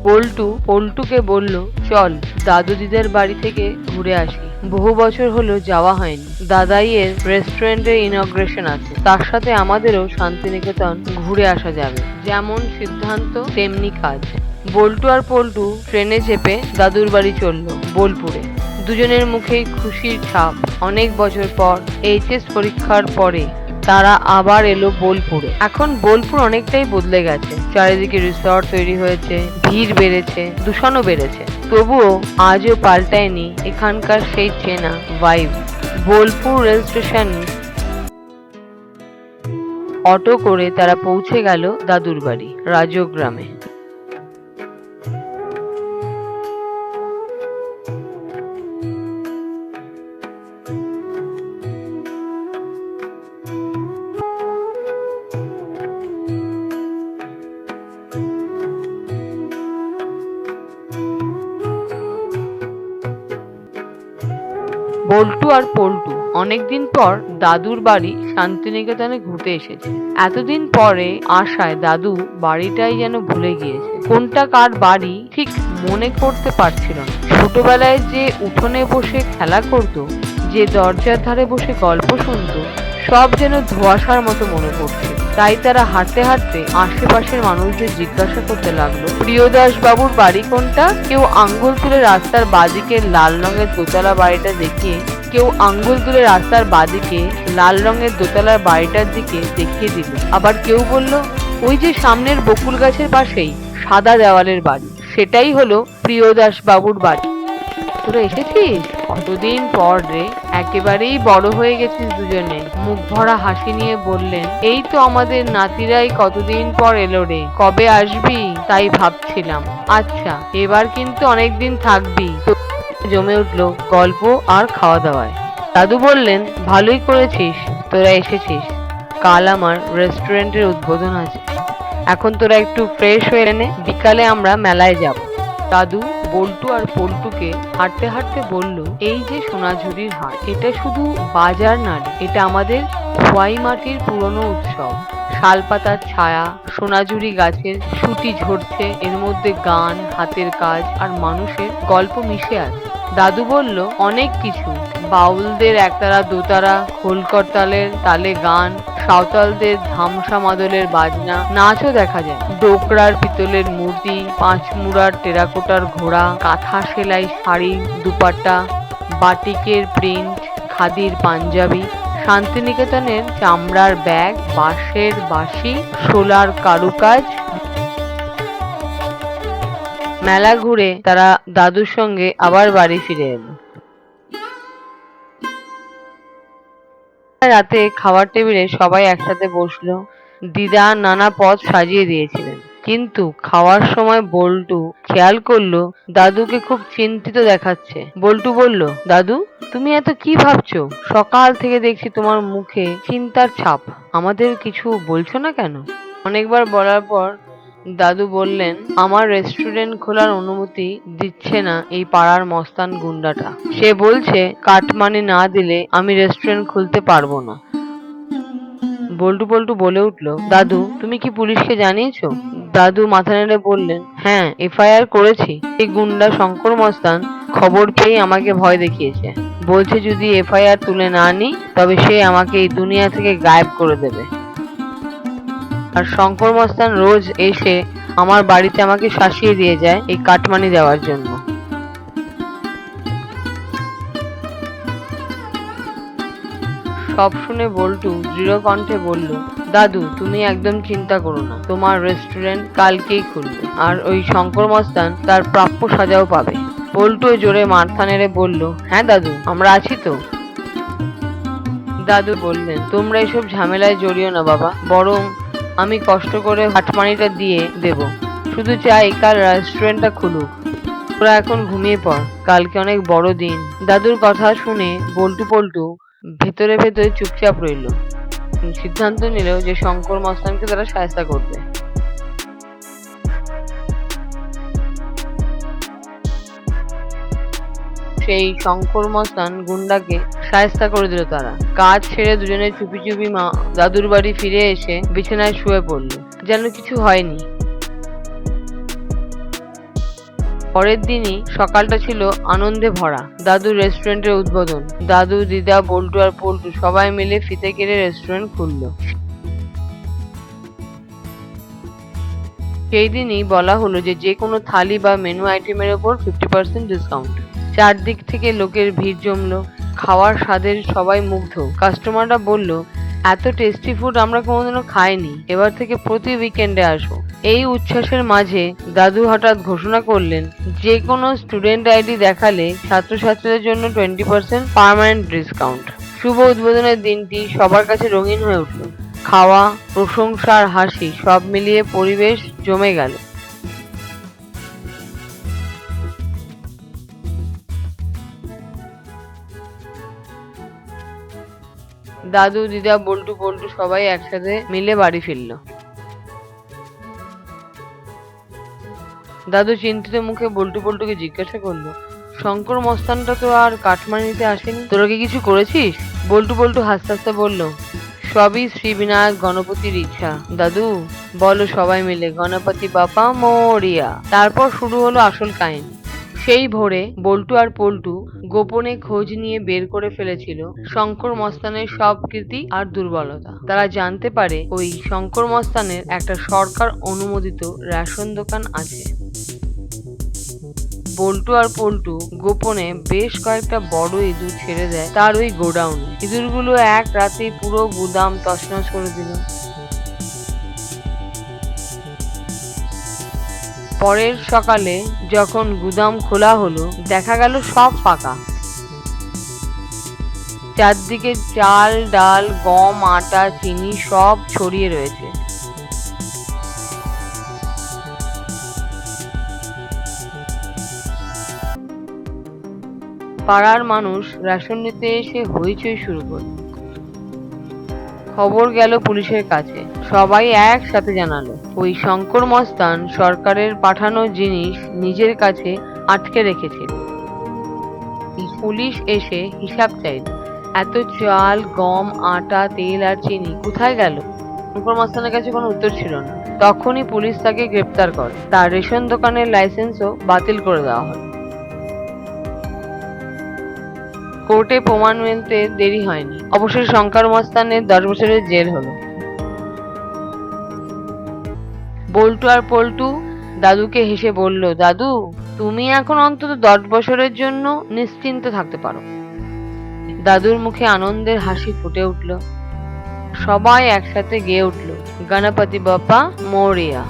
বল্টু পল্টুকে বলল, চল দাদু দিদার বাড়ি থেকে ঘুরে আসি। বহু বছর হলো যাওয়া হয়নি। দাদাইয়ের রেস্টুরেন্টের ইনগ্রেশন আছে, তার সাথে আমাদেরও শান্তিনিকেতন ঘুরে আসা যাবে। যেমন সিদ্ধান্ত তেমনি কাজ। বল্টু আর পল্টু ট্রেনে চেপে দাদুর বাড়ি চলল বোলপুরে। দুজনের মুখেই খুশির ছাপ। অনেক বছর পর এইচএস পরীক্ষার পরে তারা আবার এলো বোলপুরে। এখন বোলপুর অনেকটাই বদলে গেছে। চারিদিকে রিসর্ট তৈরি হয়েছে, ভিড় বেড়েছে, দূষণও বেড়েছে। তবুও আজও পাল্টায়নি এখানকার সেই চেনা vibe. Bolpur rail station auto করে তারা পৌঁছে গেল দাদুর বাড়ি রাজগ্রামে। বল্টু আর পল্টু অনেকদিন পর দাদুর বাড়ি শান্তিনিকেতনে ঘুরতে এসেছে। এতদিন পরে আসায় দাদু বাড়িটাই যেন ভুলে গিয়েছে। কোনটা কার বাড়ি ঠিক মনে করতে পারছিল না। ছোটবেলায় যে উঠোনে বসে খেলা করত, যে দরজার ধারে বসে গল্প শুনতো, সব যেন ধোঁয়াশার মতো মনে পড়ছে। তাই তারা হাঁটতে হাঁটতে আশেপাশের মানুষদের জিজ্ঞাসা করতে লাগলো, প্রিয়দাস বাবুর বাড়ি কোনটা? কেউ আঙ্গুল তুলে রাস্তার বাঁদিকে লাল রঙের দোতলা বাড়িটা দেখিয়ে লাল রঙের দোতলার বাড়িটার দিকে দেখিয়ে দিল। আবার কেউ বলল, ওই যে সামনের বকুল গাছের পাশেই সাদা দেওয়ালের বাড়ি, সেটাই হলো প্রিয়দাস বাবুর বাড়ি। তোরা এসেছিস? কতদিন পর রে, একেবারেই বড় হয়ে গেছিস দুজনে। মুখ ভরা হাসি নিয়ে বললেন, এই তো আমাদের নাতিরাই কতদিন পর এলো রে। কবে আসবি তাই ভাবছিলাম। আচ্ছা, এবার কিন্তু অনেকদিন থাকবি। জমে উঠলো গল্প আর খাওয়া দাওয়ায়। দাদু বললেন, ভালোই করেছিস তোরা এসেছিস। কাল আমার রেস্টুরেন্টের উদ্বোধন আছে। এখন তোরা একটু ফ্রেশ হয়ে নে, বিকালে আমরা মেলায় যাব। দাদু বল্টু আর পল্টুকে হাঁটতে হাঁটতে বলল, এই যে সোনাঝুরির হাট, এটা শুধু বাজার না রে, এটা আমাদের খোয়াই মাটির পুরনো উৎসব। শালপাতার ছায়া, সোনাঝুরি গাছের সুটি ঝরছে, এর মধ্যে গান, হাতের কাজ আর মানুষের গল্প মিশে আছে। দাদু বলল, অনেক কিছু। বাউলদের একতারা দোতারা, খোলকরতালের তালে গান, সাঁওতালদের ধামসা মাদলের বাজনা, নাচও দেখা যায়। ডোকরার পিতলের মূর্তি, পাঁচমুড়ার টেরাকোটার ঘোড়া, কাঁথা সেলাই শাড়ি, দুপাট্টা, বাটিকের প্রিন্ট, খাদির পাঞ্জাবি, শান্তিনিকেতনের চামড়ার ব্যাগ, বাঁশের বাঁশি, শোলার কারুকাজ। মেলা ঘুরে তারা দাদুর সঙ্গে আবার বাড়ি ফিরে এলো। রাতে খাওয়ার টেবিলে সবাই একসাথে বসলো। দিদা নানা পদ সাজিয়ে দিয়েছিলেন, কিন্তু খাওয়ার সময় বল্টু খেয়াল করলো দাদুকে খুব চিন্তিত দেখাচ্ছে। বল্টু বলল, দাদু তুমি এত কি ভাবছো? সকাল থেকে দেখছি তোমার মুখে চিন্তার ছাপ। আমাদের কিছু বলছো না কেন? অনেকবার বলার পর দাদু বললেন, আমার রেস্টুরেন্ট খোলার অনুমতি দিচ্ছে না এই পাড়ার মস্তান গুন্ডাটা। সে বলছে কাটমানি না দিলে আমি রেস্টুরেন্ট খুলতে পারবো না। বল্টু বলে উঠল, দাদু তুমি কি পুলিশকে জানিয়েছো? দাদু মাথা নেড়ে বললেন, হ্যাঁ, এফআইআর করেছি। এই গুন্ডা শঙ্কর মস্তান খবর পেয়ে আমাকে ভয় দেখিয়েছে। বলছে যদি এফআইআর তুলে না নি তবে সে আমাকে এই দুনিয়া থেকে গায়েব করে দেবে। আর শঙ্কর মস্তান রোজ এসে আমার বাড়িতে আমাকে শাসিয়ে দিয়ে যায় এই কাটমানি দেওয়ার জন্য। সব শুনে বল্টু দৃঢ় কণ্ঠে বলল, দাদু তুমি একদম চিন্তা করো না, তোমার রেস্টুরেন্ট কালকেই খুলবে, আর ওই শঙ্কর মস্তান তার প্রাপ্য সাজাও পাবে। বল্টু জোরে মাথা নেড়ে বলল, হ্যাঁ দাদু, আমরা আছি তো। দাদু বললেন, তোমরা এসব ঝামেলায় জড়িও না বাবা, বরং আমি কষ্ট করে কাটমানিটা দিয়ে দেব। শুধু চাই কাল রেস্টুরেন্টটা খুলুক। তোরা এখন ঘুমিয়ে পড়, কালকে অনেক বড় দিন। দাদুর কথা শুনে বল্টু ভেতরে চুপচাপ রইল। সিদ্ধান্ত নিল যে শঙ্কর মস্তানকে তারা শায়েস্তা করবে। সেই শঙ্কর মস্তান গুন্ডাকে শায়েস্তা করে দিল তারা। কাজ ছেড়ে দুজনে চুপি চুপি দাদুর বাড়ি ফিরে এসে বিছানায় শুয়ে পড়ল, যেন কিছু হয়নি। পরের দিনই সকালটা ছিল আনন্দে ভরা। দাদুর রেস্টুরেন্টের উদ্বোধন। দাদু, দিদা, বল্টু আর পল্টু সবাই মিলে ফিতে কেটে রেস্টুরেন্ট খুললো। সেই দিনই বলা হলো যে কোনো থালি বা মেনু আইটেমের ওপর 50% ডিসকাউন্ট। চারদিক থেকে লোকের ভিড় জমলো। খাওয়ার স্বাদের সবাই মুগ্ধ। কাস্টমাররা বলল, এত টেস্টি ফুড আমরা কোনোদিনও খাইনি, এবার থেকে প্রতি উইকেন্ডে আসবো। এই উচ্ছ্বাসের মাঝে দাদু হঠাৎ ঘোষণা করলেন, যে কোনো স্টুডেন্ট আইডি দেখালে ছাত্রছাত্রীদের জন্য 20% পার্মানেন্ট ডিসকাউন্ট। শুভ উদ্বোধনের দিনটি সবার কাছে রঙিন হয়ে উঠল। খাওয়া, প্রশংসা আর হাসি সব মিলিয়ে পরিবেশ জমে গেল। দাদু, দিদা, বল্টু পল্টু সবাই একসাথে মিলে বাড়ি ফিরল। দাদু চিন্তিত মুখে বল্টু পল্টুকে জিজ্ঞাসা করলো, শঙ্কর মস্তানটা তো আর কাটমানিতে আসেনি, তোরা কি কিছু করেছিস? বল্টু পল্টু হাসতে হাসতে বলল, সবই শ্রী বিনায়ক গণপতির ইচ্ছা। দাদু, বলো সবাই মিলে গণপতি বাপ্পা মোরিয়া। তারপর শুরু হলো আসল কাহিনী। সেই ভোরে বল্টু আর পল্টু গোপনে খোঁজ নিয়ে বের করে ফেলেছিল শঙ্কর মস্তানের সব কীর্তি আর দুর্বলতা। তারা জানতে পারে ওই শঙ্কর মস্তানের একটা সরকার অনুমোদিত রেশন দোকান আছে। বল্টু আর পল্টু গোপনে বেশ কয়েকটা বড় ইঁদুর ছেড়ে দেয় তার ওই গোডাউনে। ইঁদুরগুলো এক রাতেই পুরো গুদাম তছনছ করে দিল। পরের সকালে যখন গুদাম খোলা হলো, দেখা গেল সব ফাঁকা। চারদিকে চাল, ডাল, গম, আটা, চিনি সব ছড়িয়ে রয়েছে। পাড়ার মানুষ রেশন নিতে এসে হইচই শুরু করল। খবর গেল পুলিশের কাছে। সবাই একসাথে জানালো, ওই শঙ্কর মস্তান সরকারের পাঠানো জিনিস নিজের কাছে আটকে রেখেছিল। পুলিশ এসে হিসাব চাইল, এত চাল, গম, আটা, তেল আর চিনি কোথায় গেল? শঙ্কর মস্তানের কাছে কোনো উত্তর ছিল না। তখনই পুলিশ তাকে গ্রেপ্তার করে। তার রেশন দোকানের লাইসেন্সও বাতিল করে দেওয়া হয়। কোর্টে প্রমাণ মিলতে দেরি হয়নি। অবশেষে শঙ্কর মস্তানের 10 বছরের জেল হলো। বল্টু আর পল্টু দাদুকে হেসে বলল, দাদু, তুমি এখন অন্তত 10 বছরের জন্য নিশ্চিন্ত থাকতে পারো। দাদুর মুখে আনন্দের হাসি ফুটে উঠল। সবাই একসাথে গেয়ে উঠল, গণপতি বাপ্পা মোরিয়া।